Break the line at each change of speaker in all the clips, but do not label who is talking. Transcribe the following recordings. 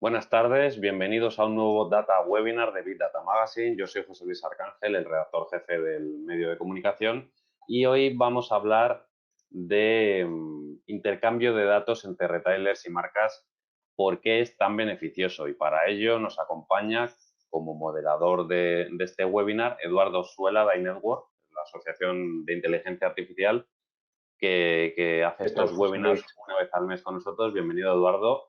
Buenas tardes, bienvenidos a un nuevo Data Webinar de Big Data Magazine. Yo soy José Luis Arcángel, el redactor jefe del medio de comunicación, y hoy vamos a hablar de intercambio de datos entre retailers y marcas, por qué es tan beneficioso. Y para ello nos acompaña como moderador de este webinar Eduardo Suela de iNetwork, la Asociación de Inteligencia Artificial que hace
¿Qué tal,
estos
José
webinars
Luis?
una vez al mes con nosotros. Bienvenido, Eduardo.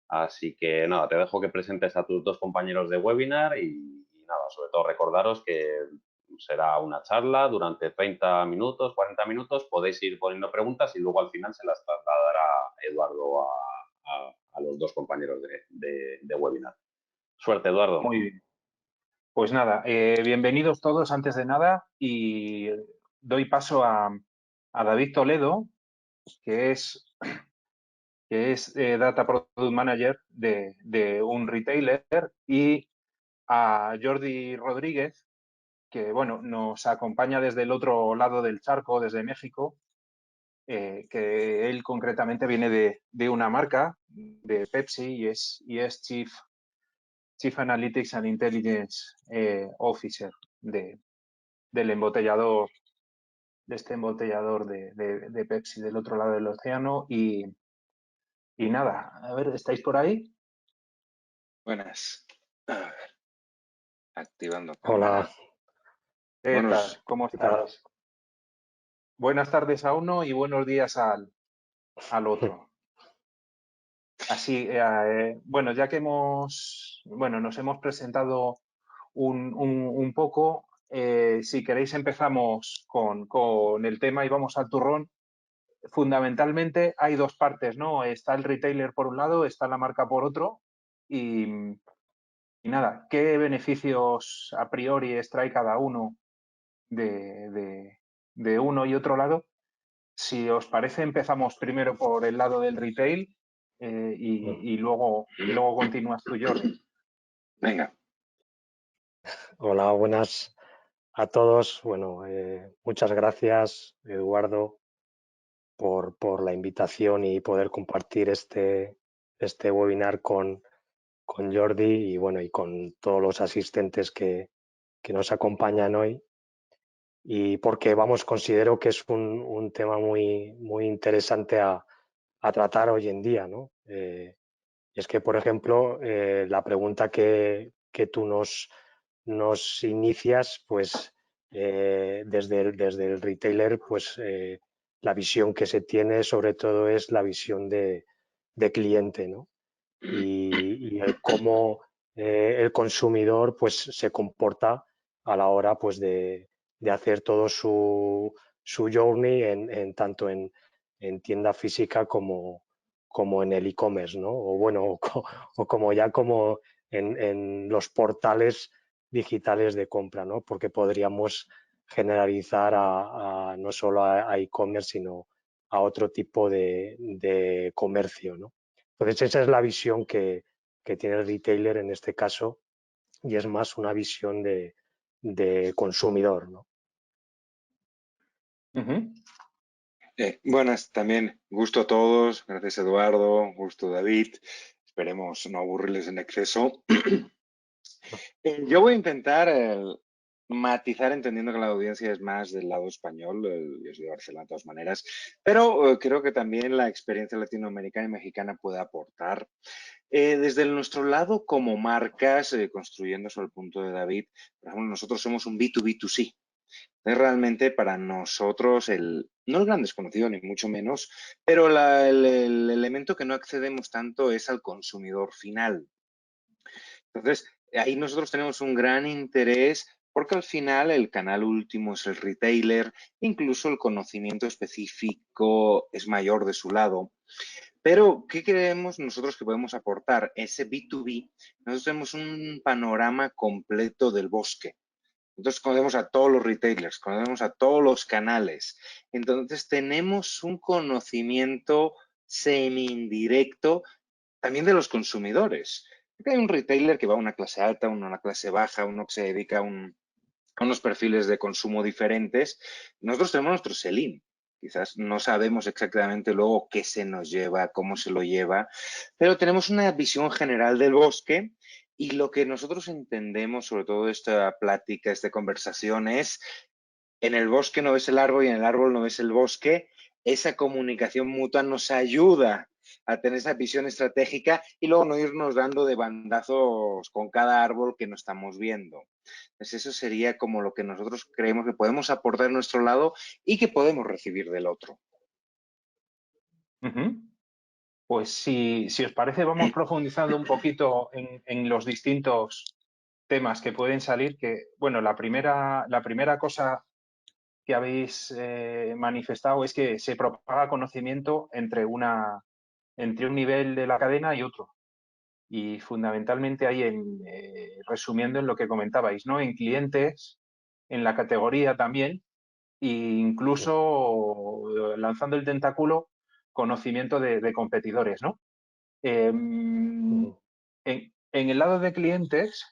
Así que nada, te dejo que presentes a tus dos compañeros de webinar y nada, sobre todo recordaros que será una charla durante 30 minutos, 40 minutos. Podéis ir poniendo preguntas y luego al final se las trasladará Eduardo a los dos compañeros de webinar. Suerte, Eduardo.
Muy bien. Pues nada, bienvenidos todos antes de nada y doy paso a David Toledo, que es, Data Product Manager de un retailer, y a Jordi Rodríguez, que bueno, nos acompaña desde el otro lado del charco, desde México, que él concretamente viene de una marca, de Pepsi, y es Chief Analytics and Intelligence Officer del embotellador, de este embotellador de Pepsi del otro lado del océano. Y nada, a ver, ¿estáis por ahí?
Buenas. A ver, activando
Hola,
cámara.
¿Qué tal? ¿Cómo
¿qué tal?
estáis? Buenas tardes a uno y buenos días al otro. Así, bueno, ya que nos hemos presentado un poco, si queréis empezamos con el tema y vamos al turrón. Fundamentalmente hay dos partes, ¿no? Está el retailer por un lado, está la marca por otro, y nada, ¿qué beneficios a priori extrae cada uno de uno y otro lado? Si os parece, empezamos primero por el lado del retail, y luego continúas tú, Jordi.
Venga.
Hola, buenas a todos. Bueno, muchas gracias, Eduardo, por la invitación y poder compartir este webinar con Jordi y bueno, y con todos los asistentes que nos acompañan hoy. Y porque considero que es un tema muy interesante a tratar hoy en día, ¿no? Y es que, por ejemplo, la pregunta que tú nos inicias, pues desde el retailer, pues la visión que se tiene sobre todo es la visión de cliente, ¿no? Y el cómo el consumidor pues se comporta a la hora pues de hacer todo su journey tanto en tienda física como en el e-commerce, ¿no? O bueno, o como ya como en los portales digitales de compra, ¿no? Porque podríamos generalizar no solo a e-commerce, sino a otro tipo de comercio, ¿no? Entonces esa es la visión que tiene el retailer en este caso y es más una visión de consumidor, ¿no?
Buenas también. Gusto a todos. Gracias, Eduardo. Gusto, David. Esperemos no aburrirles en exceso. Yo voy a intentar matizar, entendiendo que la audiencia es más del lado español. Yo soy de Barcelona de todas maneras, pero creo que también la experiencia latinoamericana y mexicana puede aportar. Desde nuestro lado, como marcas, construyendo sobre el punto de David, por ejemplo, nosotros somos un B2B2C. Es realmente para nosotros no el gran desconocido, ni mucho menos, pero el elemento que no accedemos tanto es al consumidor final. Entonces, ahí nosotros tenemos un gran interés porque al final el canal último es el retailer, incluso el conocimiento específico es mayor de su lado. Pero, ¿qué creemos nosotros que podemos aportar? Ese B2B, nosotros tenemos un panorama completo del bosque. Entonces conocemos a todos los retailers, conocemos a todos los canales. Entonces tenemos un conocimiento semi-indirecto también de los consumidores. Hay un retailer que va a una clase alta, uno a una clase baja, uno que se dedica a unos perfiles de consumo diferentes. Nosotros tenemos nuestro sell-in, Quizás no sabemos exactamente luego qué se nos lleva, cómo se lo lleva, pero tenemos una visión general del bosque y lo que nosotros entendemos, sobre todo esta plática, esta conversación, es en el bosque no ves el árbol y en el árbol no ves el bosque. Esa comunicación mutua nos ayuda a tener esa visión estratégica y luego no irnos dando de bandazos con cada árbol que no estamos viendo. Entonces eso sería como lo que nosotros creemos que podemos aportar a nuestro lado y que podemos recibir del otro.
Pues si os parece, vamos profundizando un poquito en los distintos temas que pueden salir, que, bueno, la primera cosa que habéis manifestado es que se propaga conocimiento entre un nivel de la cadena y otro. Y fundamentalmente ahí, resumiendo en lo que comentabais, ¿no? En clientes, en la categoría también, e incluso lanzando el tentáculo, conocimiento de competidores, ¿no? En el lado de clientes,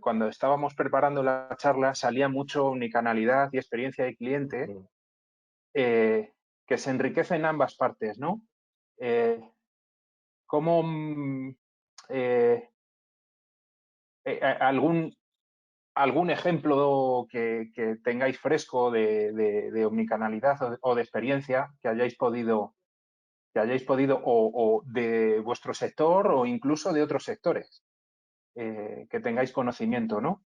cuando estábamos preparando la charla, salía mucho omnicanalidad y experiencia de cliente, que se enriquece en ambas partes, ¿no? ¿Cómo algún ejemplo que tengáis fresco de omnicanalidad o de experiencia que hayáis podido o de vuestro sector o incluso de otros sectores que tengáis conocimiento, ¿no?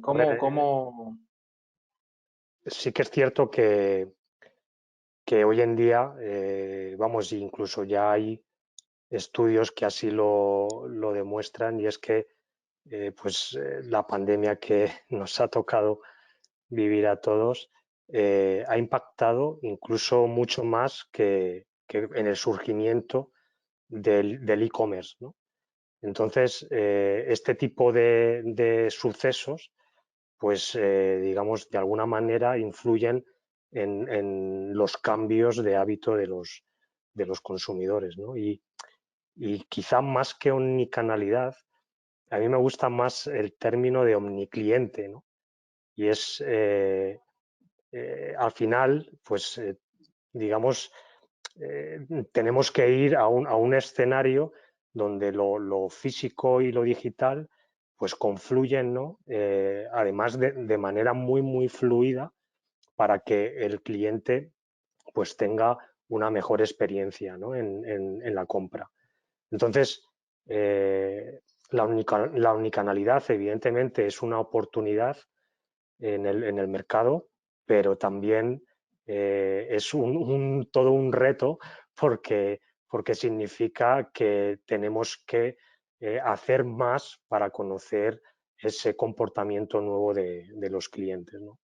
¿Cómo?
Sí que es cierto que hoy en día, vamos, incluso ya hay estudios que así lo demuestran, y es que la pandemia que nos ha tocado vivir a todos ha impactado incluso mucho más que en el surgimiento del e-commerce, ¿no? Entonces, este tipo de sucesos, pues digamos, de alguna manera influyen en los cambios de hábito de los consumidores, ¿no? Y quizá más que omnicanalidad, a mí me gusta más el término de omnicliente, ¿no? Y es, al final, pues, digamos, tenemos que ir a un escenario donde lo físico y lo digital pues confluyen, ¿no? Además de manera muy, muy fluida, para que el cliente pues tenga una mejor experiencia, ¿no? en la compra. Entonces, la omnicanalidad evidentemente es una oportunidad en el mercado, pero también es todo un reto porque significa que tenemos que hacer más para conocer ese comportamiento nuevo de los clientes, ¿no?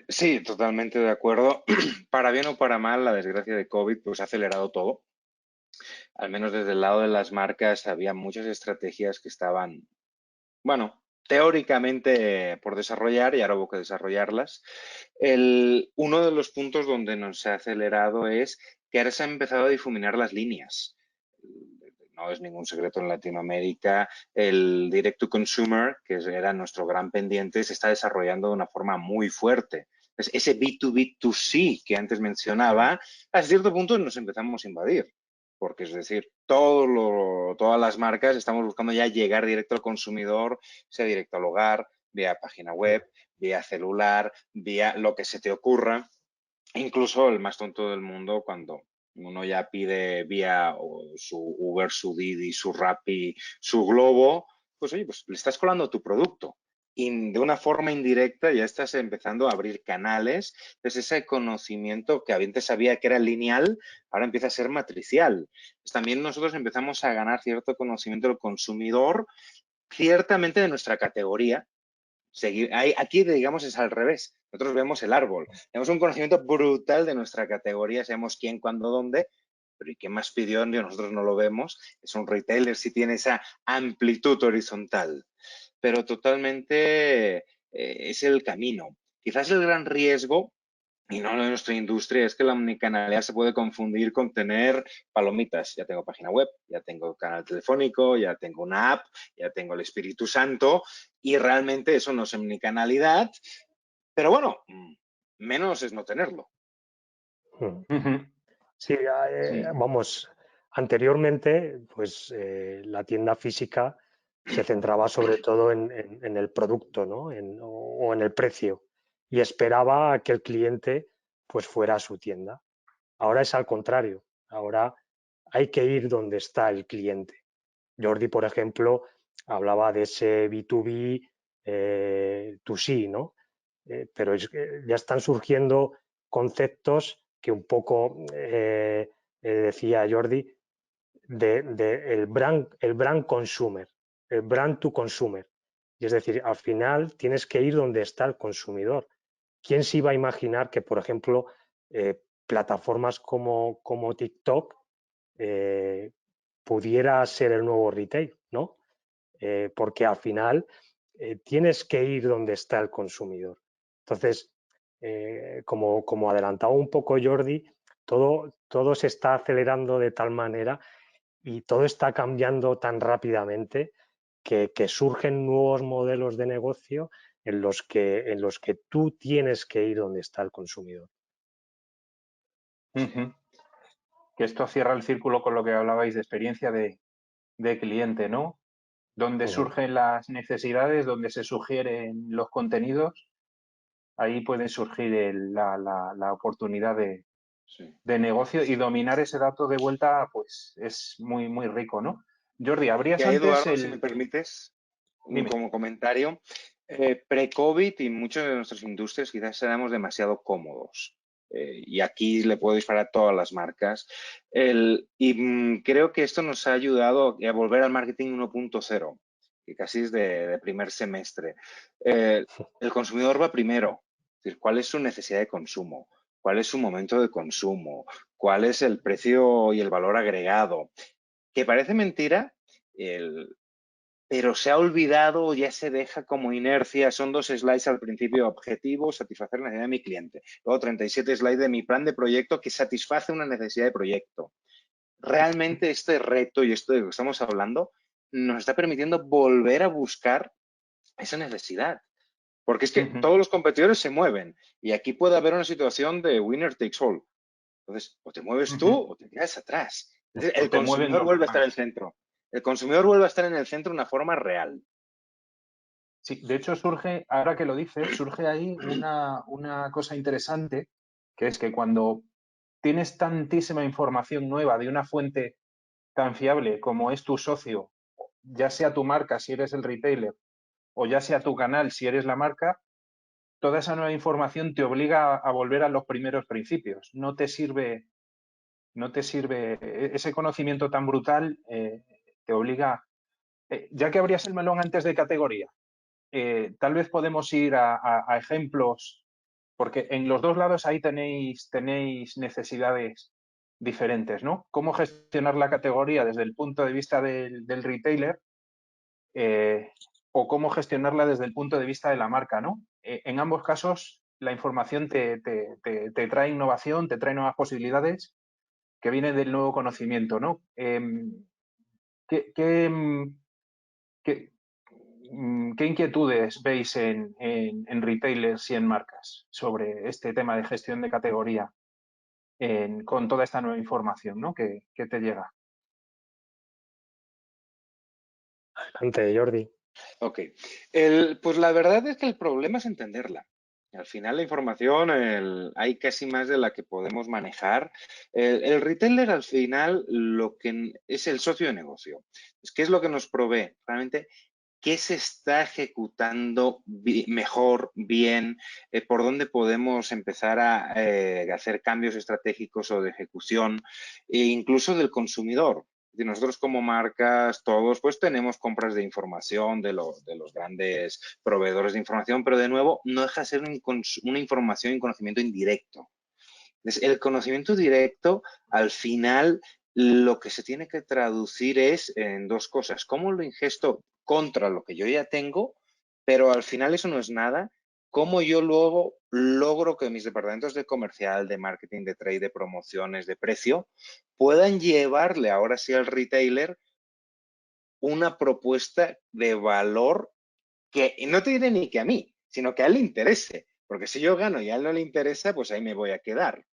Sí, totalmente de acuerdo. Para bien o para mal, la desgracia de COVID pues ha acelerado todo. Al menos desde el lado de las marcas había muchas estrategias que estaban, bueno, teóricamente por desarrollar y ahora hubo que desarrollarlas. Uno de los puntos donde nos ha acelerado es que ahora se han empezado a difuminar las líneas. No es ningún secreto en Latinoamérica, el direct to consumer, que era nuestro gran pendiente, se está desarrollando de una forma muy fuerte. Entonces, ese B2B2C que antes mencionaba, a cierto punto nos empezamos a invadir. Porque es decir, todas las marcas estamos buscando ya llegar directo al consumidor, sea directo al hogar, vía página web, vía celular, vía lo que se te ocurra. Incluso el más tonto del mundo, cuando uno ya pide vía su Uber, su Didi, su Rappi, su Globo, pues oye, pues le estás colando tu producto. Y de una forma indirecta ya estás empezando a abrir canales. Entonces ese conocimiento que antes sabía que era lineal, ahora empieza a ser matricial. Pues también nosotros empezamos a ganar cierto conocimiento del consumidor, ciertamente de nuestra categoría. Aquí, digamos, es al revés. Nosotros vemos el árbol. Tenemos un conocimiento brutal de nuestra categoría, sabemos quién, cuándo, dónde, pero ¿y qué más pidió? Nosotros no lo vemos. Es un retailer, sí tiene esa amplitud horizontal, pero totalmente es el camino. Quizás el gran riesgo, y no de nuestra industria, es que la omnicanalidad se puede confundir con tener palomitas. Ya tengo página web, ya tengo canal telefónico, ya tengo una app, ya tengo el Espíritu Santo, y realmente eso no es omnicanalidad, Pero bueno, menos es no tenerlo.
Sí,
Sí.
vamos, anteriormente, pues la tienda física se centraba sobre todo en el producto, ¿no? O en el precio, y esperaba a que el cliente pues fuera a su tienda. Ahora es al contrario, ahora hay que ir donde está el cliente. Jordi, por ejemplo, hablaba de ese B2B, 2C, ¿no? Pero ya están surgiendo conceptos que un poco decía Jordi, el brand consumer, el brand to consumer. Y es decir, al final tienes que ir donde está el consumidor. ¿Quién se iba a imaginar que, por ejemplo, plataformas como TikTok pudiera ser el nuevo retail, ¿no? Porque al final tienes que ir donde está el consumidor. Entonces, como adelantaba un poco Jordi, todo se está acelerando de tal manera y todo está cambiando tan rápidamente que surgen nuevos modelos de negocio en los que tú tienes que ir donde está el consumidor.
Que esto cierra el círculo con lo que hablabais de experiencia de cliente, ¿no? Donde surgen las necesidades, donde se sugieren los contenidos, ahí puede surgir la oportunidad de negocio, y dominar ese dato de vuelta, pues es muy, muy rico, ¿no? Jordi, abrías
Y ahí,
antes
Eduardo, si me permites,
Dime.
como comentario, pre-COVID y muchas de nuestras industrias quizás éramos demasiado cómodos. Y aquí le puedo disparar a todas las marcas. Creo que esto nos ha ayudado a volver al marketing 1.0, que casi es de primer semestre. El consumidor va primero. Es decir, ¿cuál es su necesidad de consumo? ¿Cuál es su momento de consumo? ¿Cuál es el precio y el valor agregado? Que parece mentira, pero se ha olvidado o ya se deja como inercia. Son 2 slides al principio: objetivo, satisfacer la necesidad de mi cliente. Luego 37 slides de mi plan de proyecto que satisface una necesidad de proyecto. Realmente este reto y esto de lo que estamos hablando nos está permitiendo volver a buscar esa necesidad. Porque es que todos los competidores se mueven y aquí puede haber una situación de winner takes all. Entonces, o te mueves tú o te quedas atrás. Es decir, el consumidor vuelve a estar en el centro. El consumidor vuelve a estar en el centro de una forma real.
Sí, de hecho surge, ahora que lo dices, surge ahí una cosa interesante, que es que cuando tienes tantísima información nueva de una fuente tan fiable como es tu socio, ya sea tu marca si eres el retailer o ya sea tu canal si eres la marca, toda esa nueva información te obliga a volver a los primeros principios. No te sirve ese conocimiento tan brutal, te obliga, ya que abrías el melón antes de categoría, tal vez podemos ir a ejemplos, porque en los dos lados ahí tenéis necesidades diferentes, ¿no? Cómo gestionar la categoría desde el punto de vista del retailer, o cómo gestionarla desde el punto de vista de la marca, ¿no? En ambos casos, la información te trae innovación, te trae nuevas posibilidades que vienen del nuevo conocimiento, ¿no? ¿Qué inquietudes veis en retailers y en marcas sobre este tema de gestión de categoría con toda esta nueva información, ¿no? que te llega?
Adelante, Jordi.
Ok. Pues la verdad es que el problema es entenderla. Al final la información hay casi más de la que podemos manejar. El retailer al final lo que es el socio de negocio. ¿Qué es lo que nos provee? Realmente, ¿qué se está ejecutando mejor, bien? ¿Por dónde podemos empezar a hacer cambios estratégicos o de ejecución? E incluso del consumidor. Y nosotros como marcas, todos, pues tenemos compras de información de los grandes proveedores de información, pero de nuevo, no deja de ser una información y un conocimiento indirecto. Entonces, el conocimiento directo, al final, lo que se tiene que traducir es en 2 cosas. ¿Cómo lo ingesto contra lo que yo ya tengo? Pero al final eso no es nada. ¿Cómo yo luego logro que mis departamentos de comercial, de marketing, de trade, de promociones, de precio, puedan llevarle ahora sí al retailer una propuesta de valor que no te diré ni que a mí, sino que a él le interese? Porque si yo gano y a él no le interesa, pues ahí me voy a quedar.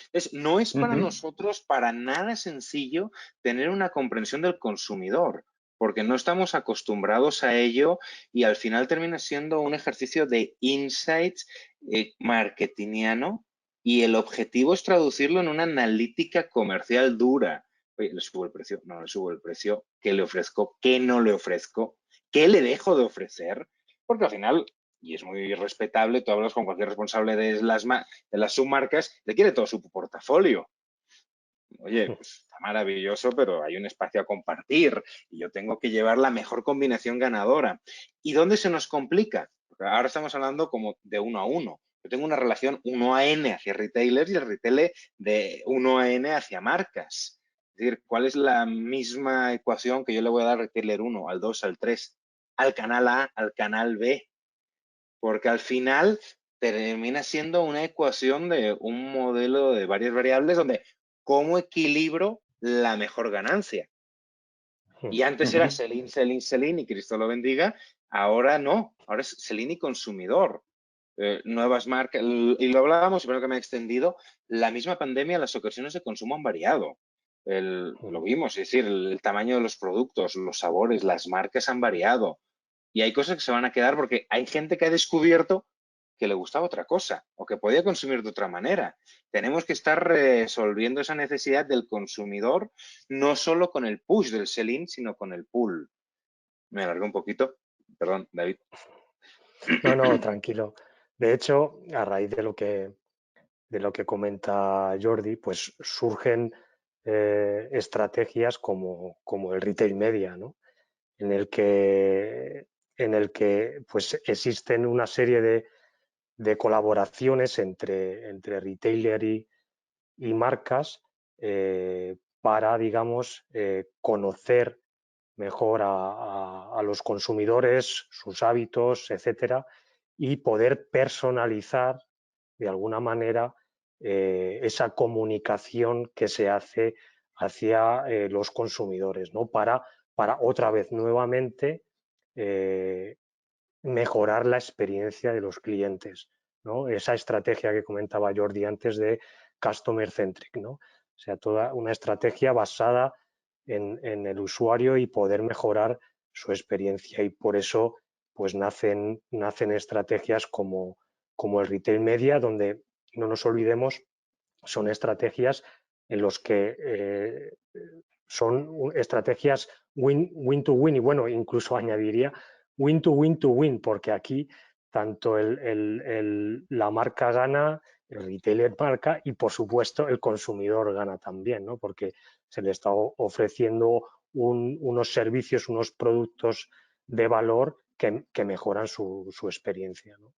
Entonces, no es para nosotros para nada sencillo tener una comprensión del consumidor, porque no estamos acostumbrados a ello y al final termina siendo un ejercicio de insights marketingiano y el objetivo es traducirlo en una analítica comercial dura. Oye, ¿le subo el precio? No le subo el precio. ¿Qué le ofrezco? ¿Qué no le ofrezco? ¿Qué le dejo de ofrecer? Porque al final, y es muy respetable, tú hablas con cualquier responsable de las submarcas, le quiere todo su portafolio. Oye, pues está maravilloso, pero hay un espacio a compartir y yo tengo que llevar la mejor combinación ganadora. ¿Y dónde se nos complica? Porque ahora estamos hablando como de 1 a 1. Yo tengo una relación 1 a N hacia retailers y el retailer de 1 a N hacia marcas. Es decir, ¿cuál es la misma ecuación que yo le voy a dar al retailer 1, al 2, al 3, al canal A, al canal B? Porque al final termina siendo una ecuación de un modelo de varias variables donde cómo equilibro la mejor ganancia. Y antes era sell-in, sell-in, sell-in y Cristo lo bendiga, ahora no, ahora es sell-in y consumidor. Nuevas marcas, y lo hablábamos, espero que me he extendido, la misma pandemia, las ocasiones de consumo han variado. Lo vimos, es decir, el tamaño de los productos, los sabores, las marcas han variado. Y hay cosas que se van a quedar porque hay gente que ha descubierto que le gustaba otra cosa o que podía consumir de otra manera. Tenemos que estar resolviendo esa necesidad del consumidor, no solo con el push del sell-in, sino con el pull. Me alargué un poquito. Perdón, David.
No, tranquilo. De hecho, a raíz de lo que comenta Jordi, pues surgen estrategias como el retail media, ¿no? En el que pues existen una serie de colaboraciones entre retailer y marcas para, digamos, conocer mejor a los consumidores, sus hábitos, etcétera, y poder personalizar de alguna manera esa comunicación que se hace hacia los consumidores, ¿no? Para otra vez nuevamente mejorar la experiencia de los clientes, ¿no? Esa estrategia que comentaba Jordi antes de customer centric, ¿no? O sea, toda una estrategia basada en el usuario y poder mejorar su experiencia, y por eso pues nacen estrategias como el retail media, donde no nos olvidemos, son estrategias en los que son estrategias win to win, y bueno, incluso añadiría win to win to win, porque aquí tanto la marca gana, el retailer marca y por supuesto el consumidor gana también, ¿no? Porque se le está ofreciendo unos servicios, unos productos de valor que mejoran su experiencia, ¿no?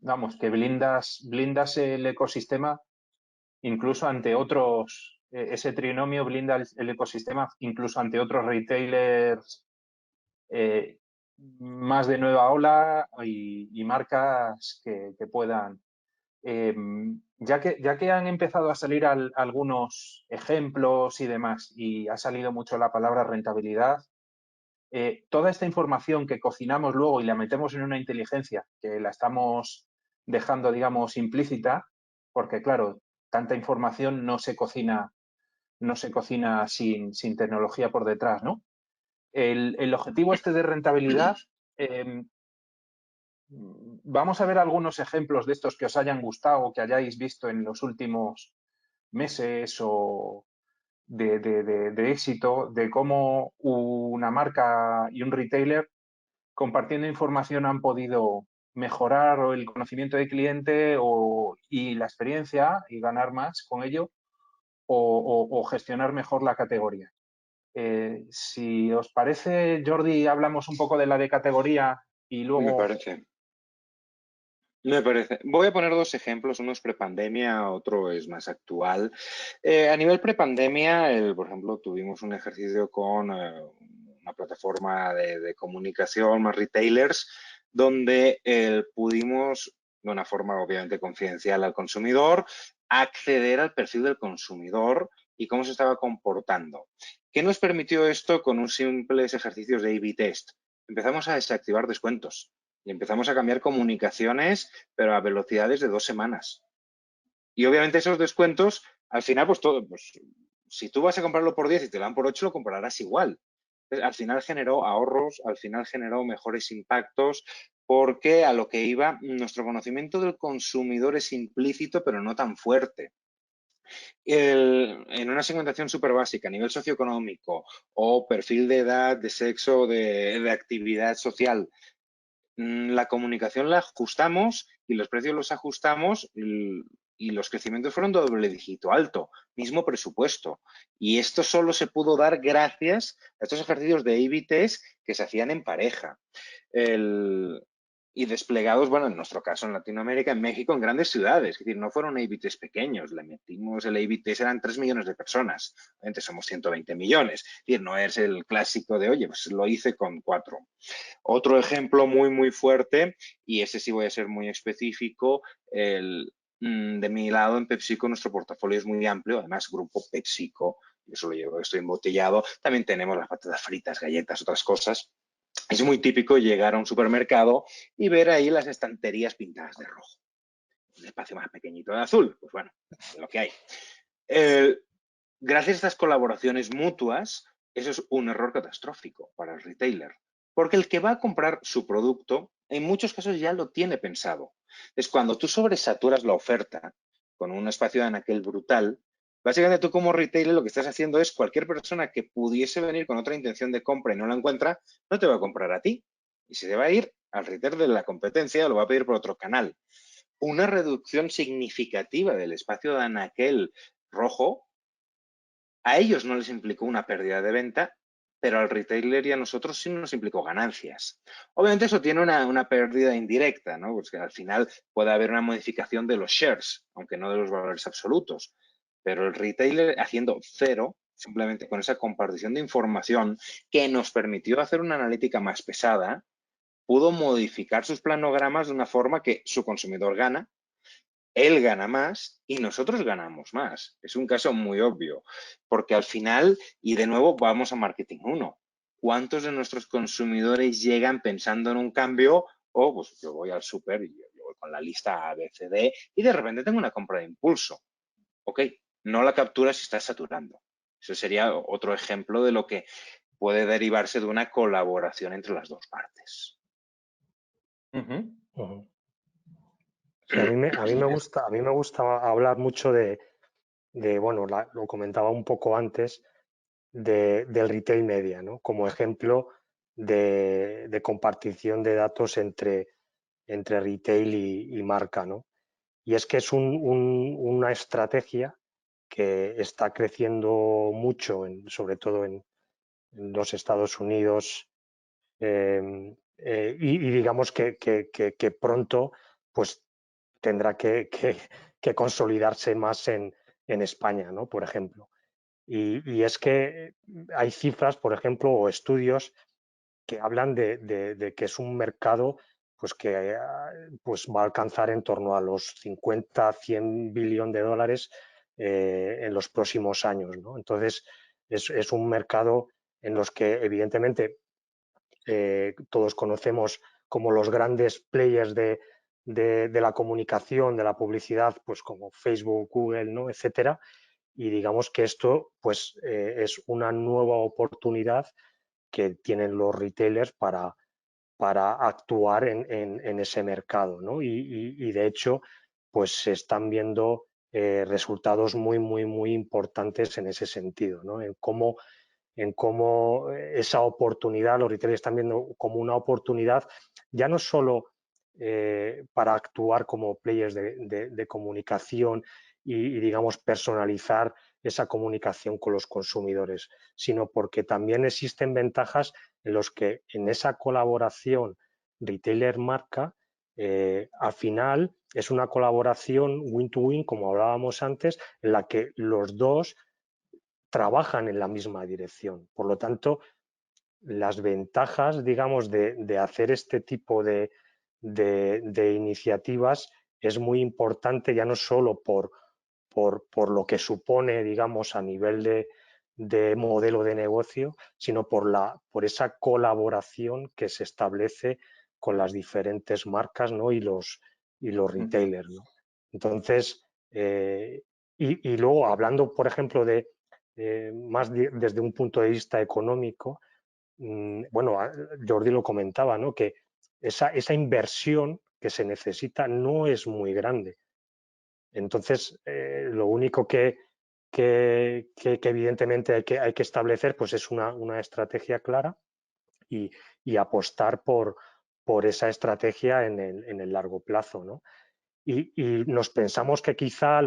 Vamos, que blindas el ecosistema incluso ante otros, ese trinomio blinda el ecosistema incluso ante otros retailers más de nueva ola y marcas que puedan. Ya que han empezado a salir algunos ejemplos y demás, y ha salido mucho la palabra rentabilidad, toda esta información que cocinamos luego y la metemos en una inteligencia que la estamos dejando, digamos, implícita, porque claro, tanta información no se cocina sin tecnología por detrás, ¿no? El objetivo este de rentabilidad, vamos a ver algunos ejemplos de estos que os hayan gustado o que hayáis visto en los últimos meses o de éxito, de cómo una marca y un retailer compartiendo información han podido mejorar el conocimiento del cliente y la experiencia y ganar más con ello o gestionar mejor la categoría. Si os parece, Jordi, hablamos un poco de la de categoría y luego...
Me parece. Voy a poner dos ejemplos, uno es prepandemia, otro es más actual. A nivel prepandemia, por ejemplo, tuvimos un ejercicio con una plataforma de comunicación, más retailers, donde pudimos, de una forma obviamente confidencial al consumidor, acceder al perfil del consumidor y cómo se estaba comportando. ¿Qué nos permitió esto con un simples ejercicios de A/B test? Empezamos a desactivar descuentos. y empezamos a cambiar comunicaciones, pero a velocidades de 2 semanas. Y obviamente esos descuentos, al final, pues todo, pues si tú vas a comprarlo por 10 y te lo dan por 8, lo comprarás igual. Al final generó ahorros, al final generó mejores impactos, porque a lo que iba, nuestro conocimiento del consumidor es implícito, pero no tan fuerte. En una segmentación súper básica a nivel socioeconómico o perfil de edad, de sexo, de actividad social, la comunicación la ajustamos y los precios los ajustamos y los crecimientos fueron doble dígito alto, mismo presupuesto. Y esto solo se pudo dar gracias a estos ejercicios de A/B test que se hacían en pareja. Y desplegados, bueno, en nuestro caso en Latinoamérica, en México, en grandes ciudades. Es decir, no fueron A/B test pequeños, le metimos el A/B test, eran 3 millones de personas. Obviamente somos 120 millones. Es decir, no es el clásico de, oye, pues lo hice con 4. Otro ejemplo muy, muy fuerte, y ese sí voy a ser muy específico, de mi lado en PepsiCo nuestro portafolio es muy amplio, además grupo PepsiCo, eso lo llevo, estoy embotellado, también tenemos las patatas fritas, galletas, otras cosas. Es muy típico llegar a un supermercado y ver ahí las estanterías pintadas de rojo. Un espacio más pequeñito de azul, pues bueno, es lo que hay. Gracias a estas colaboraciones mutuas, eso es un error catastrófico para el retailer, porque el que va a comprar su producto, en muchos casos ya lo tiene pensado. Es cuando tú sobresaturas la oferta con un espacio de anaquel brutal, básicamente tú como retailer lo que estás haciendo es cualquier persona que pudiese venir con otra intención de compra y no la encuentra, no te va a comprar a ti. Y se va a ir al retailer de la competencia o lo va a pedir por otro canal. Una reducción significativa del espacio de anaquel rojo, a ellos no les implicó una pérdida de venta, pero al retailer y a nosotros sí nos implicó ganancias. Obviamente eso tiene una pérdida indirecta, ¿no? Porque al final puede haber una modificación de los shares, aunque no de los valores absolutos. Pero el retailer haciendo cero, simplemente con esa compartición de información que nos permitió hacer una analítica más pesada, pudo modificar sus planogramas de una forma que su consumidor gana, él gana más y nosotros ganamos más. Es un caso muy obvio, porque al final, y de nuevo vamos a Marketing 1, ¿cuántos de nuestros consumidores llegan pensando en un cambio? O pues yo voy al súper y yo voy con la lista A, B, C, D y de repente tengo una compra de impulso. Ok, no la capturas si estás saturando. Eso sería otro ejemplo de lo que puede derivarse de una colaboración entre las dos partes.
Sí, a mí me gusta hablar mucho de bueno, lo comentaba un poco antes, del retail media, ¿no? Como ejemplo de compartición de datos entre retail y marca, ¿no? Y es que es una estrategia que está creciendo mucho, sobre todo en los Estados Unidos, y digamos que pronto pues tendrá que consolidarse más en España, ¿no? Por ejemplo. Y es que hay cifras, por ejemplo, o estudios que hablan de que es un mercado pues que pues va a alcanzar en torno a los 50-100 billones de dólares en los próximos años, ¿no? Entonces, es un mercado en los que evidentemente todos conocemos como los grandes players de la comunicación, de la publicidad, pues como Facebook, Google, ¿no? Etcétera. Y digamos que esto pues es una nueva oportunidad que tienen los retailers para actuar en ese mercado, ¿no? Y de hecho pues se están viendo resultados muy importantes en ese sentido, ¿no? En cómo esa oportunidad, los retailers están viendo como una oportunidad, ya no solo para actuar como players de comunicación y, digamos, personalizar esa comunicación con los consumidores, sino porque también existen ventajas en los que en esa colaboración retailer-marca, al final es una colaboración win-to-win, como hablábamos antes, en la que los dos trabajan en la misma dirección. Por lo tanto, las ventajas, digamos, de hacer este tipo de iniciativas es muy importante, ya no solo por lo que supone, digamos, a nivel de modelo de negocio, sino por esa colaboración que se establece las diferentes marcas, ¿no? y los retailers, ¿no? Entonces, y luego hablando, por ejemplo, de más desde un punto de vista económico, bueno, Jordi lo comentaba, ¿no? Que esa inversión que se necesita no es muy grande. Entonces, lo único que evidentemente hay que establecer pues es una estrategia clara y apostar por esa estrategia en el largo plazo, ¿no? Y nos pensamos que quizá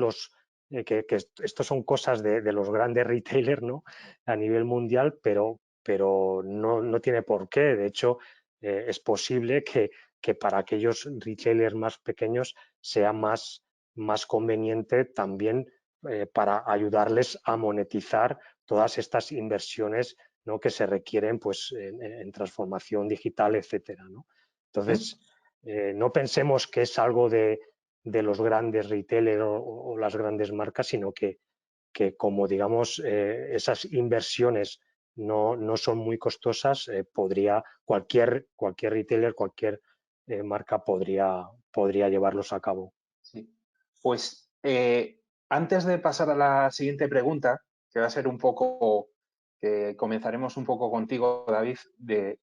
que esto son cosas de los grandes retailers, ¿no? A nivel mundial, pero no tiene por qué. De hecho, es posible que para aquellos retailers más pequeños sea más conveniente también para ayudarles a monetizar todas estas inversiones, ¿no? que se requieren pues, en transformación digital, etcétera, ¿no? Entonces, no pensemos que es algo de los grandes retailers o las grandes marcas, sino que como digamos esas inversiones no son muy costosas, podría cualquier retailer, cualquier marca podría llevarlos a cabo.
Sí. Pues antes de pasar a la siguiente pregunta, que va a ser un poco, que comenzaremos un poco contigo, David, de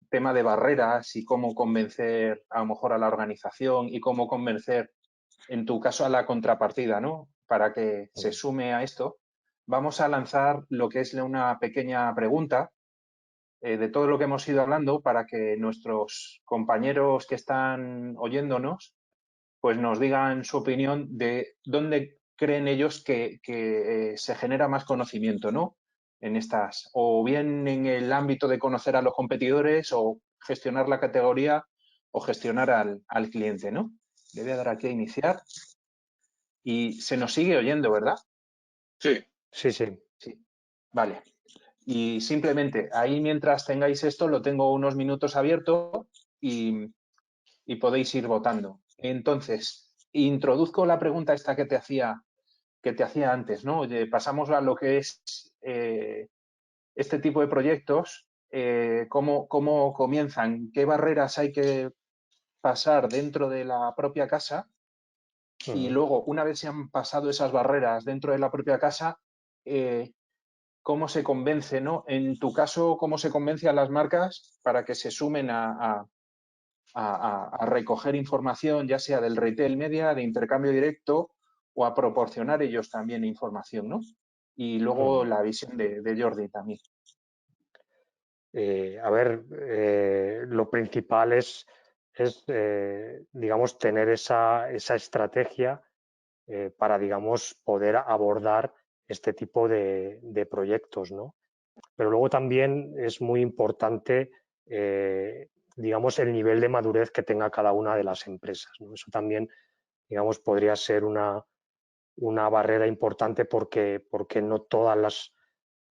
tema de barreras y cómo convencer a lo mejor a la organización y cómo convencer, en tu caso, a la contrapartida, ¿no? Para que se sume a esto, vamos a lanzar lo que es una pequeña pregunta de todo lo que hemos ido hablando para que nuestros compañeros que están oyéndonos pues nos digan su opinión de dónde creen ellos que se genera más conocimiento, ¿no? En estas, o bien en el ámbito de conocer a los competidores o gestionar la categoría o gestionar al cliente, ¿no? Le voy a dar aquí a iniciar y se nos sigue oyendo, ¿verdad?
Sí.
Sí, sí.
Sí. Vale. Y simplemente ahí mientras tengáis esto lo tengo unos minutos abierto y podéis ir votando. Entonces, introduzco la pregunta esta que te hacía antes, ¿no? Oye, pasamos a lo que es este tipo de proyectos, cómo comienzan, qué barreras hay que pasar dentro de la propia casa y luego, una vez se han pasado esas barreras dentro de la propia casa, cómo se convence, ¿no? En tu caso, cómo se convence a las marcas para que se sumen a recoger información, ya sea del retail media, de intercambio directo, o a proporcionar ellos también información, ¿no? Y luego la visión de Jordi también.
A ver, lo principal es digamos, tener esa estrategia para, digamos, poder abordar este tipo de proyectos, ¿no? Pero luego también es muy importante, digamos, el nivel de madurez que tenga cada una de las empresas, ¿no? Eso también, digamos, podría ser una barrera importante porque no todas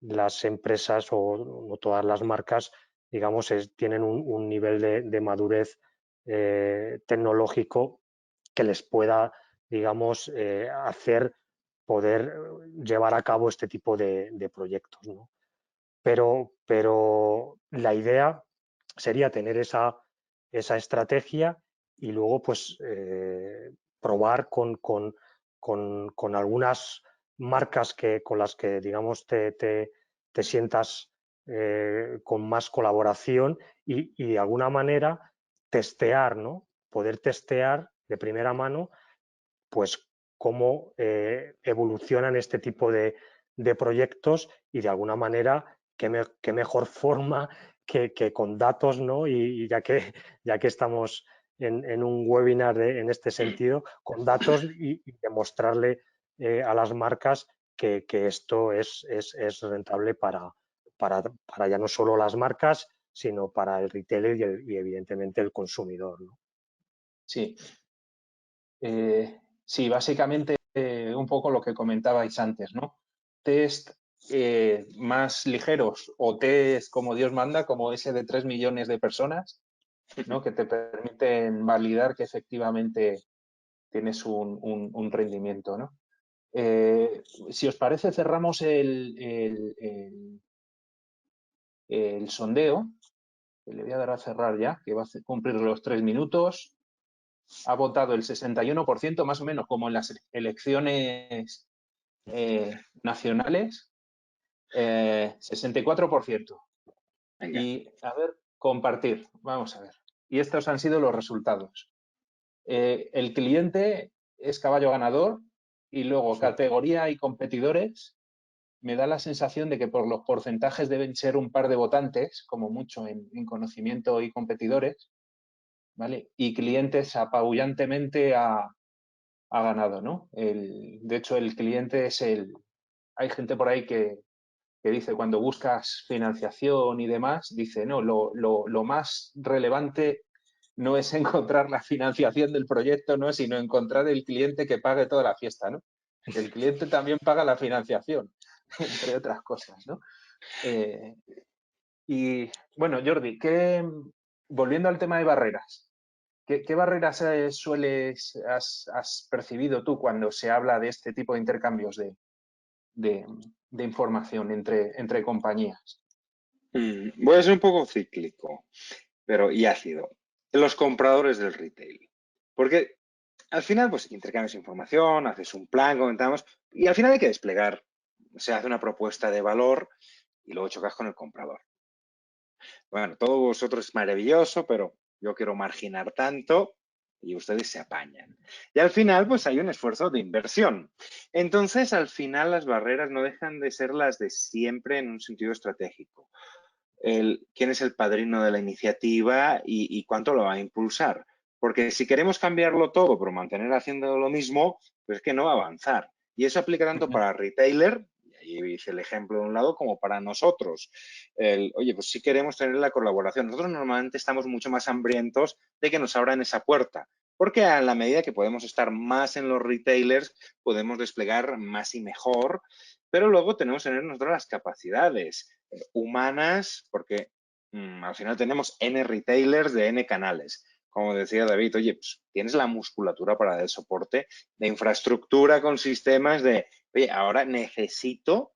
las empresas o no todas las marcas, digamos, tienen un nivel de madurez tecnológico que les pueda, digamos, hacer poder llevar a cabo este tipo de proyectos, ¿no? Pero la idea sería tener esa estrategia y luego pues probar con algunas marcas con las que digamos te sientas con más colaboración y de alguna manera testear, ¿no? Poder testear de primera mano pues cómo evolucionan este tipo de proyectos y de alguna manera qué mejor forma que con datos, ¿no? Y ya que estamos en un webinar en este sentido, con datos y demostrarle a las marcas que esto es rentable para ya no solo las marcas, sino para el retailer y evidentemente el consumidor, ¿no?
Sí. Sí, básicamente un poco lo que comentabais antes, ¿no? Test más ligeros o test como Dios manda, como ese de 3 millones de personas, ¿no? Que te permiten validar que efectivamente tienes un rendimiento, ¿no? Si os parece, cerramos el sondeo que le voy a dar a cerrar ya, que va a cumplir los 3 minutos. Ha votado el 61%, más o menos como en las elecciones nacionales, 64%.
Venga.
Y, a ver, compartir, vamos a ver. Y estos han sido los resultados. El cliente es caballo ganador y luego
Sí.
categoría y competidores. Me da la sensación de que por los porcentajes deben ser un par de votantes, como mucho en conocimiento y competidores, ¿vale? Y clientes apabullantemente ha ganado, ¿no? De hecho, el cliente es hay gente por ahí que dice cuando buscas financiación y demás, dice, no, lo más relevante no es encontrar la financiación del proyecto, ¿no? Sino encontrar el cliente que pague toda la fiesta, ¿no? El cliente también paga la financiación, entre otras cosas, ¿no? Y bueno, Jordi, volviendo al tema de barreras, ¿qué barreras has percibido tú cuando se habla de este tipo de intercambios de información entre compañías?
Voy a ser un poco cíclico, pero y ácido. Los compradores del retail. Porque al final, pues intercambias información, haces un plan, comentamos, y al final hay que desplegar. Se hace una propuesta de valor y luego chocas con el comprador. Bueno, todo vosotros es maravilloso, pero yo quiero marginar tanto y ustedes se apañan. Y al final, pues hay un esfuerzo de inversión. Entonces, al final, las barreras no dejan de ser las de siempre en un sentido estratégico. Quién es el padrino de la iniciativa y cuánto lo va a impulsar. Porque si queremos cambiarlo todo, pero mantener haciendo lo mismo, pues es que no va a avanzar. Y eso aplica tanto para retailer, y ahí hice el ejemplo de un lado, como para nosotros. Oye, pues si queremos tener la colaboración. Nosotros normalmente estamos mucho más hambrientos de que nos abran esa puerta. Porque a la medida que podemos estar más en los retailers, podemos desplegar más y mejor. Pero luego tenemos que tener nosotros las capacidades humanas, porque al final tenemos N retailers de N canales. Como decía David, oye, pues tienes la musculatura para el soporte de infraestructura con sistemas de, oye, ahora necesito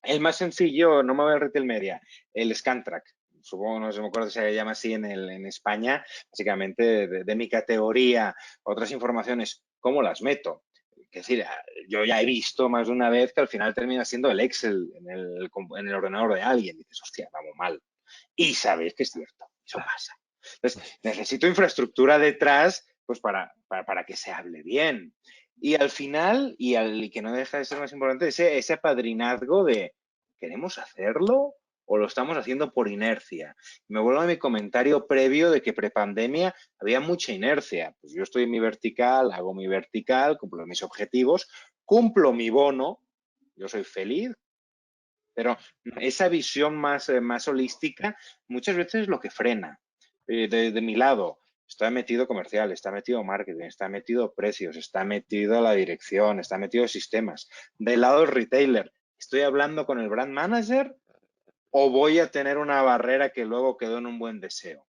el más sencillo, no me voy al retail media, el Scantrack. Supongo, no se me acuerdo si se llama así en España, básicamente de mi categoría, otras informaciones, ¿cómo las meto? Es decir, yo ya he visto más de una vez que al final termina siendo el Excel en el ordenador de alguien. Dices, hostia, vamos mal. Y sabes que es cierto, eso pasa. Entonces, necesito infraestructura detrás pues para que se hable bien. Y al final, y que no deja de ser más importante, ese apadrinazgo de ¿queremos hacerlo o lo estamos haciendo por inercia? Me vuelvo a mi comentario previo de que prepandemia había mucha inercia. Pues yo estoy en mi vertical, hago mi vertical, cumplo mis objetivos, cumplo mi bono, yo soy feliz, pero esa visión más holística muchas veces es lo que frena. De mi lado, está metido comercial, está metido marketing, está metido precios, está metido la dirección, está metido sistemas. Del lado del retailer, ¿estoy hablando con el brand manager o voy a tener una barrera que luego quedó en un buen deseo?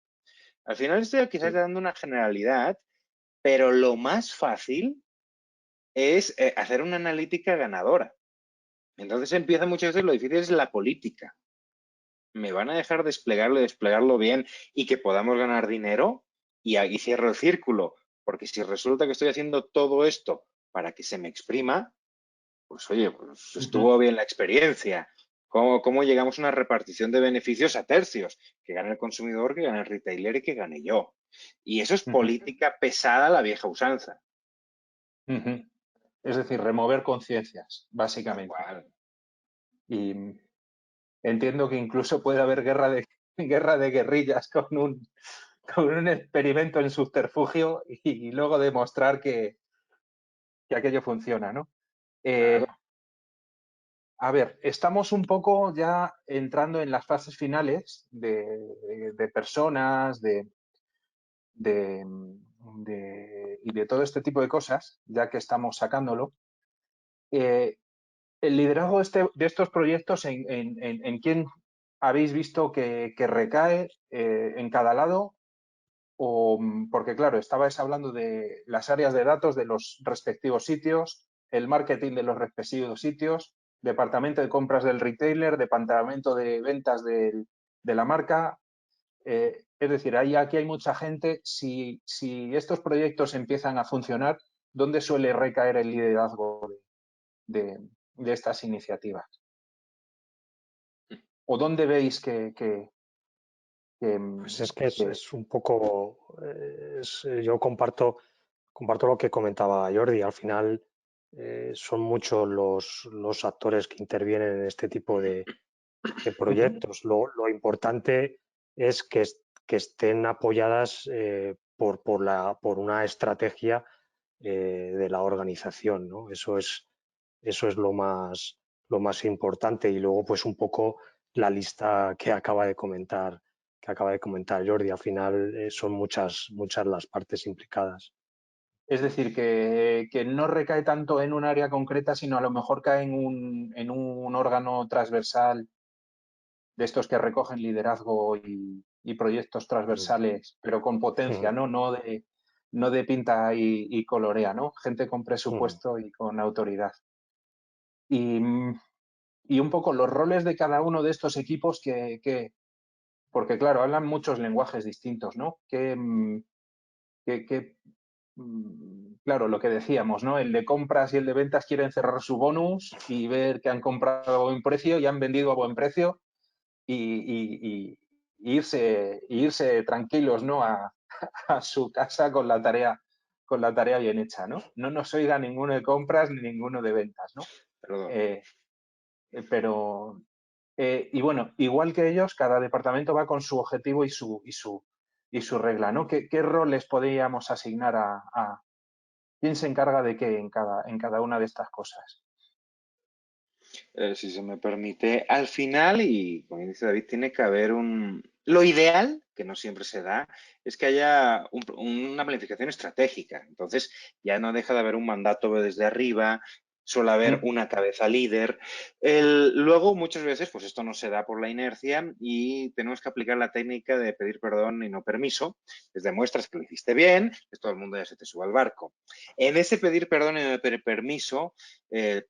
Al final estoy quizás dando una generalidad, pero lo más fácil es hacer una analítica ganadora. Entonces empieza muchas veces lo difícil es la política. ¿Me van a dejar desplegarlo bien y que podamos ganar dinero? Y cierro el círculo, porque si resulta que estoy haciendo todo esto para que se me exprima, pues oye, pues estuvo bien la experiencia. ¿Cómo llegamos a una repartición de beneficios a tercios? Que gane el consumidor, que gane el retailer y que gane yo. Y eso es política pesada a la vieja usanza.
Es decir, remover conciencias, básicamente. Y entiendo que incluso puede haber guerra de guerrillas con un experimento en subterfugio y luego demostrar que aquello funciona, ¿no?
Claro.
A ver, estamos un poco ya entrando en las fases finales de personas, y de todo este tipo de cosas, ya que estamos sacándolo. El liderazgo de estos proyectos, ¿en quién habéis visto que recae en cada lado? Porque claro, estabais hablando de las áreas de datos de los respectivos sitios, el marketing de los respectivos sitios, departamento de compras del retailer, departamento de ventas de la marca. Es decir, aquí hay mucha gente. Si estos proyectos empiezan a funcionar, ¿dónde suele recaer el liderazgo de estas iniciativas? ¿O dónde veis
Pues es que es un poco, yo comparto lo que comentaba Jordi. Al final son muchos los actores que intervienen en este tipo de proyectos. Lo importante es que estén apoyadas por una estrategia de la organización, ¿no? Eso es lo más importante. Y luego, pues un poco la lista que acaba de comentar Jordi. Al final son muchas las partes implicadas.
Es decir, que no recae tanto en un área concreta, sino a lo mejor cae en un órgano transversal de estos que recogen liderazgo y proyectos transversales, pero con potencia, ¿no? No de pinta y colorea, ¿no? Gente con presupuesto y con autoridad. Y un poco los roles de cada uno de estos equipos porque claro, hablan muchos lenguajes distintos, ¿no? Claro, lo que decíamos, ¿no? El de compras y el de ventas quieren cerrar su bonus y ver que han comprado a buen precio y han vendido a buen precio y irse tranquilos, ¿no? A su casa con la tarea bien hecha, ¿no? No nos oiga ninguno de compras ni ninguno de ventas, ¿no? Y bueno, igual que ellos, cada departamento va con su objetivo y su regla, ¿no? ¿Qué roles podríamos asignar a quién se encarga de qué en cada una de estas cosas?
Si se me permite, al final, y como dice David, tiene que haber Lo ideal, que no siempre se da, es que haya una planificación estratégica. Entonces, ya no deja de haber un mandato desde arriba, suele haber una cabeza líder. Luego, muchas veces, pues esto no se da por la inercia y tenemos que aplicar la técnica de pedir perdón y no permiso. Les demuestras que lo hiciste bien, pues todo el mundo ya se te sube al barco. En ese pedir perdón y no pedir permiso,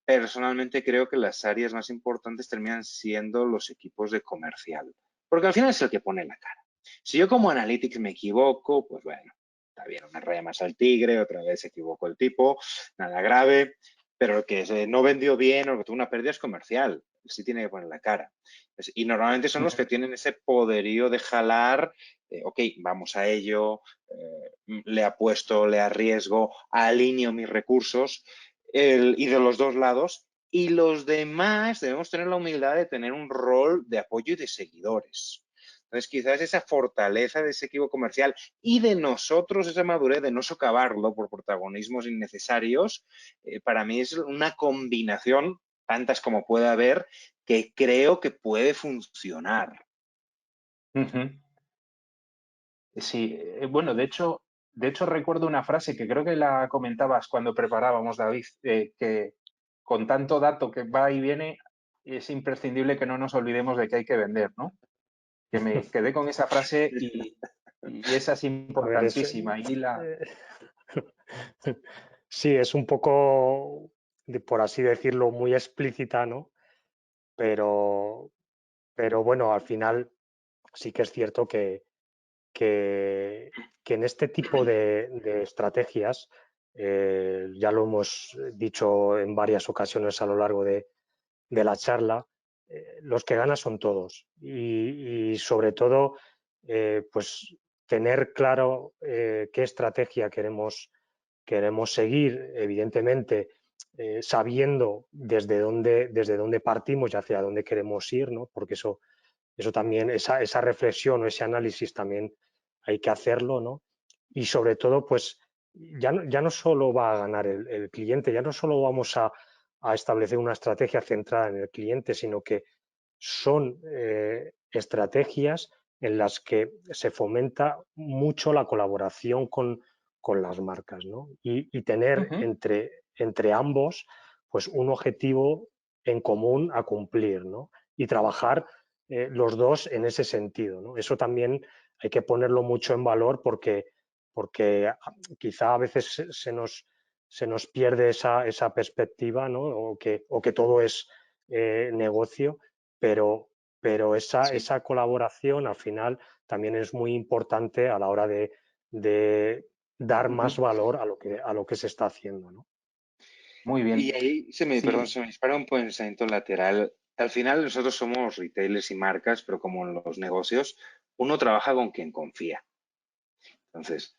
personalmente creo que las áreas más importantes terminan siendo los equipos de comercial, porque al final es el que pone la cara. Si yo como analytics me equivoco, pues bueno, está bien, una raya más al tigre, otra vez se equivocó el tipo, nada grave, pero el que no vendió bien o el que tuvo una pérdida es comercial, sí tiene que poner la cara. Y normalmente son los que tienen ese poderío de jalar, ok, vamos a ello, le apuesto, le arriesgo, alineo mis recursos, y de los dos lados. Y los demás debemos tener la humildad de tener un rol de apoyo y de seguidores. Entonces, quizás esa fortaleza de ese equipo comercial y de nosotros esa madurez de no socavarlo por protagonismos innecesarios, para mí es una combinación, tantas como pueda haber, que creo que puede funcionar.
Sí, bueno, de hecho recuerdo una frase que creo que la comentabas cuando preparábamos, David, que con tanto dato que va y viene, es imprescindible que no nos olvidemos de que hay que vender, ¿no? Que me quedé con esa frase y esa es importantísima.
Sí, es un poco, por así decirlo, muy explícita, ¿no? Pero bueno, al final sí que es cierto que en este tipo de estrategias, ya lo hemos dicho en varias ocasiones a lo largo de la charla, los que ganan son todos y sobre todo pues tener claro qué estrategia queremos seguir, evidentemente sabiendo desde dónde partimos y hacia dónde queremos ir, ¿no? Porque eso también, esa reflexión o ese análisis también hay que hacerlo, ¿no? Y sobre todo, pues ya no solo va a ganar el cliente, ya no solo vamos a establecer una estrategia centrada en el cliente, sino que son estrategias en las que se fomenta mucho la colaboración con las marcas, ¿no? Y tener entre ambos pues un objetivo en común a cumplir, ¿no? Y trabajar los dos en ese sentido, ¿no? Eso también hay que ponerlo mucho en valor porque quizá a veces se nos pierde esa perspectiva, ¿no? O que todo es negocio, pero esa colaboración al final también es muy importante a la hora de dar más valor a lo que se está haciendo, ¿no?
Muy bien.
Y ahí
Sí.
se me dispara un pensamiento lateral. Al final nosotros somos retailers y marcas, pero como en los negocios, uno trabaja con quien confía. Entonces,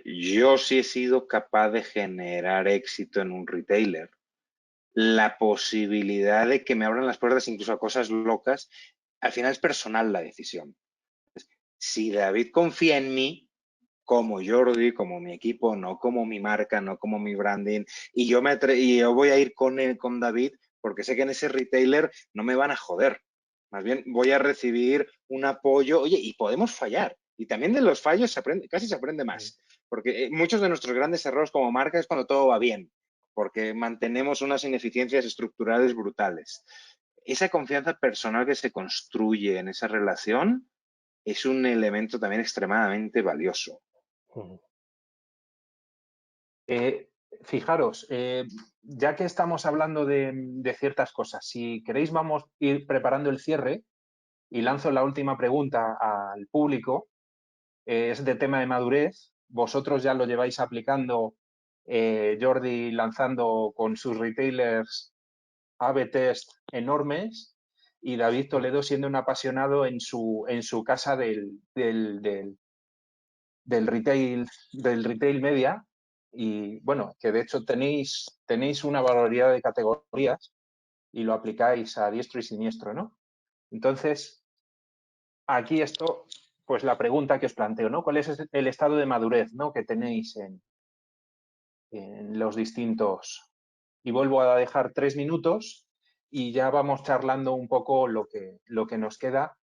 yo sí he sido capaz de generar éxito en un retailer. La posibilidad de que me abran las puertas incluso a cosas locas, al final es personal la decisión. Si David confía en mí, como Jordi, como mi equipo, no como mi marca, no como mi branding, y yo voy a ir con David porque sé que en ese retailer no me van a joder. Más bien voy a recibir un apoyo. Oye, y podemos fallar. Y también de los fallos se aprende, casi se aprende más. Porque muchos de nuestros grandes errores como marca es cuando todo va bien, porque mantenemos unas ineficiencias estructurales brutales. Esa confianza personal que se construye en esa relación es un elemento también extremadamente valioso.
Fijaros, ya que estamos hablando de ciertas cosas, si queréis vamos a ir preparando el cierre y lanzo la última pregunta al público. Es de tema de madurez. Vosotros ya lo lleváis aplicando, Jordi lanzando con sus retailers A/B test enormes y David Toledo siendo un apasionado en su casa del retail media. Y bueno, que de hecho tenéis una barbaridad de categorías y lo aplicáis a diestro y siniestro, ¿no? Entonces, aquí esto, pues la pregunta que os planteo, ¿no? ¿Cuál es el estado de madurez, ¿no?, que tenéis en los distintos? Y vuelvo a dejar 3 minutos y ya vamos charlando un poco lo que nos queda.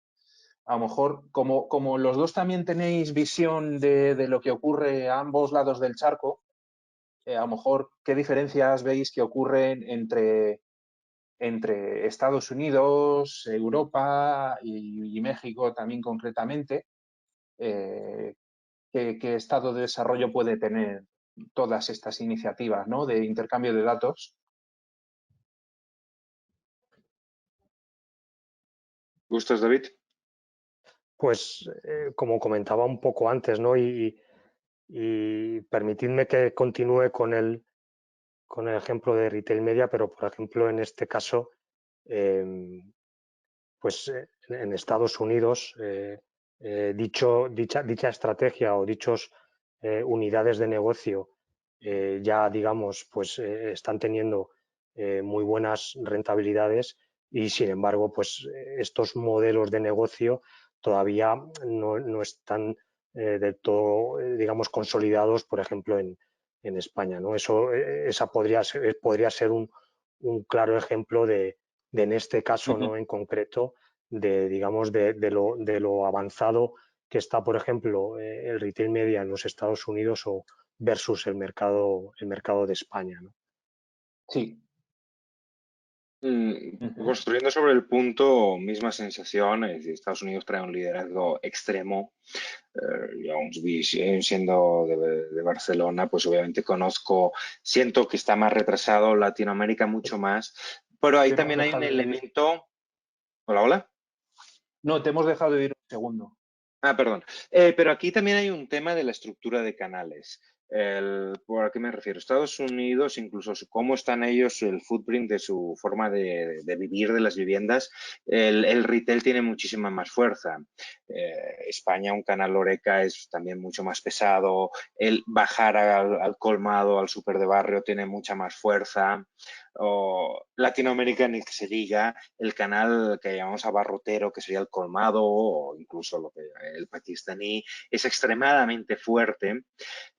A lo mejor, como los dos también tenéis visión de lo que ocurre a ambos lados del charco, a lo mejor qué diferencias veis que ocurren entre Estados Unidos, Europa y México también concretamente. ¿Qué estado de desarrollo puede tener todas estas iniciativas, ¿no?, de intercambio de datos?
¿Gustas, David?
Pues como comentaba un poco antes, ¿no? Y permitidme que continúe con el ejemplo de retail media, pero por ejemplo en este caso, pues en Estados Unidos, dicha estrategia o dichos unidades de negocio ya, digamos, pues están teniendo muy buenas rentabilidades y, sin embargo, pues estos modelos de negocio todavía no están del todo, digamos, consolidados, por ejemplo, en España, ¿no? Esa podría ser un claro ejemplo en este caso, ¿no?, en concreto, digamos, de lo avanzado que está, por ejemplo, el retail media en los Estados Unidos o versus el mercado de España, ¿no?
Sí.
Construyendo sobre el punto, misma sensación, Estados Unidos trae un liderazgo extremo. Yo aún siendo de Barcelona, pues obviamente siento que está más retrasado, Latinoamérica mucho más, pero ahí
Te hemos
también hay un
dejado de ir.
elemento. Hola, hola.
No, te hemos dejado de ir un segundo.
Perdón. Pero aquí también hay un tema de la estructura de canales. ¿Por a qué me refiero? Estados Unidos, incluso cómo están ellos, el footprint de su forma de vivir de las viviendas, el retail tiene muchísima más fuerza. España, un canal Horeca es también mucho más pesado. El bajar al colmado, al súper de barrio, tiene mucha más fuerza. Latinoamérica, ni que se diga, el canal que llamamos abarrotero, que sería el colmado, o incluso el pakistaní, es extremadamente fuerte.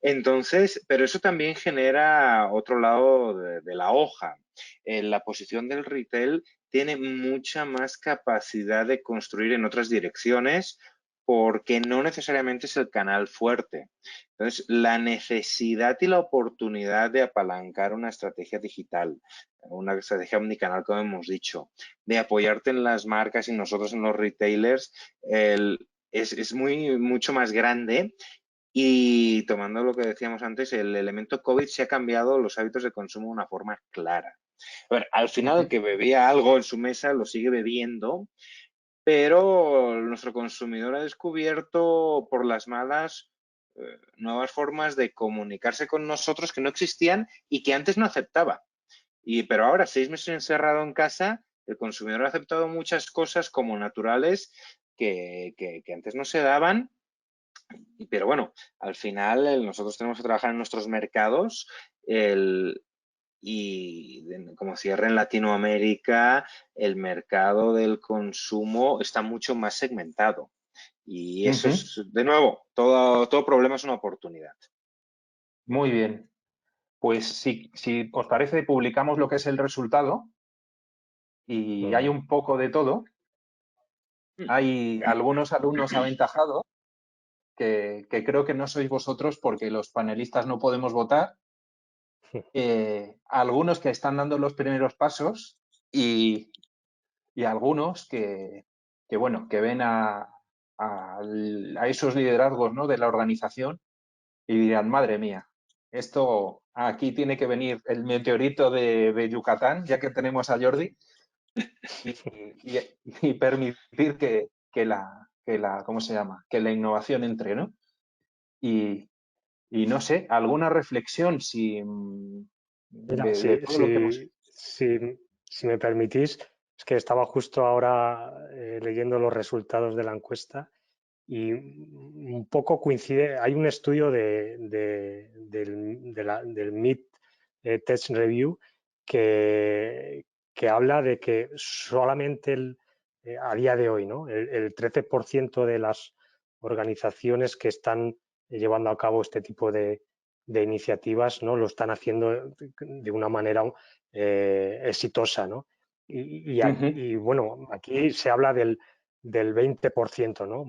Entonces, pero eso también genera otro lado de la hoja. La posición del retail tiene mucha más capacidad de construir en otras direcciones porque no necesariamente es el canal fuerte. Entonces, la necesidad y la oportunidad de apalancar una estrategia digital, una estrategia omnicanal, como hemos dicho, de apoyarte en las marcas y nosotros en los retailers, es mucho más grande. Y tomando lo que decíamos antes, el elemento COVID se ha cambiado los hábitos de consumo de una forma clara. A ver, al final el que bebía algo en su mesa lo sigue bebiendo, pero nuestro consumidor ha descubierto por las malas nuevas formas de comunicarse con nosotros que no existían y que antes no aceptaba. Pero ahora, 6 meses encerrado en casa, el consumidor ha aceptado muchas cosas como naturales que antes no se daban. Pero bueno, al final nosotros tenemos que trabajar en nuestros mercados como cierre en Latinoamérica, el mercado del consumo está mucho más segmentado. Y eso es, de nuevo, todo problema es una oportunidad.
Muy bien. Pues si os parece, publicamos lo que es el resultado y hay un poco de todo. Hay algunos alumnos aventajados que creo que no sois vosotros porque los panelistas no podemos votar. Algunos que están dando los primeros pasos y algunos que ven a esos liderazgos, ¿no?, de la organización y dirán, madre mía, esto aquí tiene que venir el meteorito de Yucatán, ya que tenemos a Jordi, y permitir que la ¿cómo se llama?, que la innovación entre, ¿no? Y no sé, alguna reflexión
Mira,
de todo lo que hemos...
si me permitís, es que estaba justo ahora leyendo los resultados de la encuesta y un poco coincide, hay un estudio del Mid Test Review que habla de que solamente a día de hoy, ¿no?, el 13% de las organizaciones que están llevando a cabo este tipo de iniciativas, ¿no?, lo están haciendo de una manera exitosa, ¿no? Y bueno, aquí se habla del 20%, ¿no?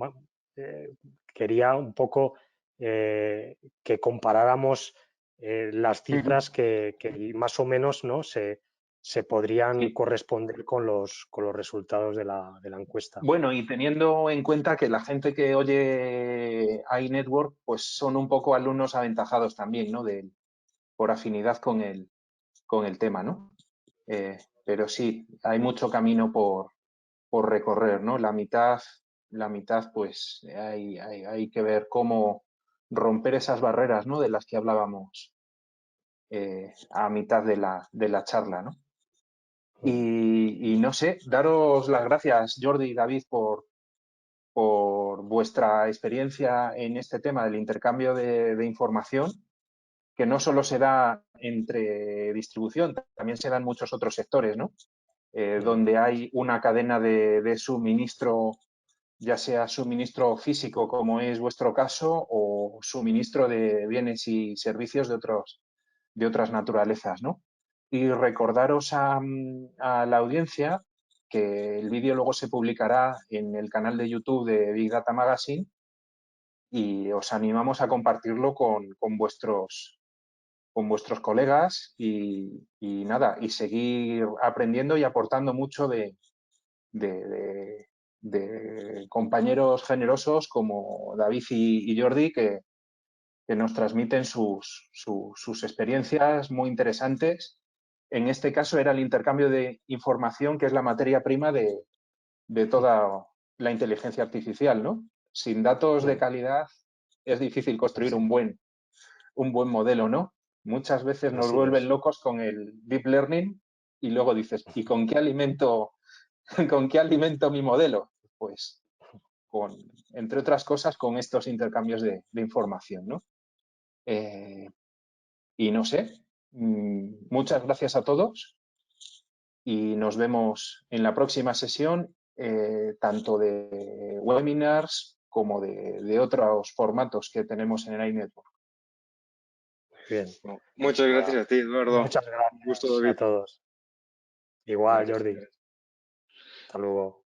Quería un poco que comparáramos las cifras que más o menos, ¿no?, se podrían corresponder con los resultados de la encuesta.
Bueno, y teniendo en cuenta que la gente que oye iNetwork, pues son un poco alumnos aventajados también, ¿no?, por afinidad con el tema, ¿no? Pero sí, hay mucho camino por recorrer, ¿no? La mitad, pues hay que ver cómo romper esas barreras, ¿no?, de las que hablábamos a mitad de la charla, ¿no? Y no sé, daros las gracias, Jordi y David, por vuestra experiencia en este tema del intercambio de información, que no solo se da entre distribución, también se da en muchos otros sectores, ¿no? Donde hay una cadena de suministro, ya sea suministro físico, como es vuestro caso, o suministro de bienes y servicios de otras naturalezas, ¿no? Y recordaros a la audiencia que el vídeo luego se publicará en el canal de YouTube de Big Data Magazine y os animamos a compartirlo con vuestros colegas y nada, y seguir aprendiendo y aportando mucho de compañeros generosos como David y Jordi que nos transmiten sus experiencias muy interesantes. En este caso era el intercambio de información, que es la materia prima de toda la inteligencia artificial, ¿no? Sin datos de calidad es difícil construir un buen modelo, ¿no? Muchas veces nos vuelven locos con el deep learning y luego dices, ¿y con qué alimento mi modelo? Pues entre otras cosas, con estos intercambios de información, ¿no? Y no sé, muchas gracias a todos y nos vemos en la próxima sesión, tanto de webinars como de otros formatos que tenemos en el iNetwork.
Bien.
Muchas gracias a ti, Eduardo.
Muchas gracias
Un gusto, David.
a todos. Igual,
Gracias.
Jordi. Hasta luego.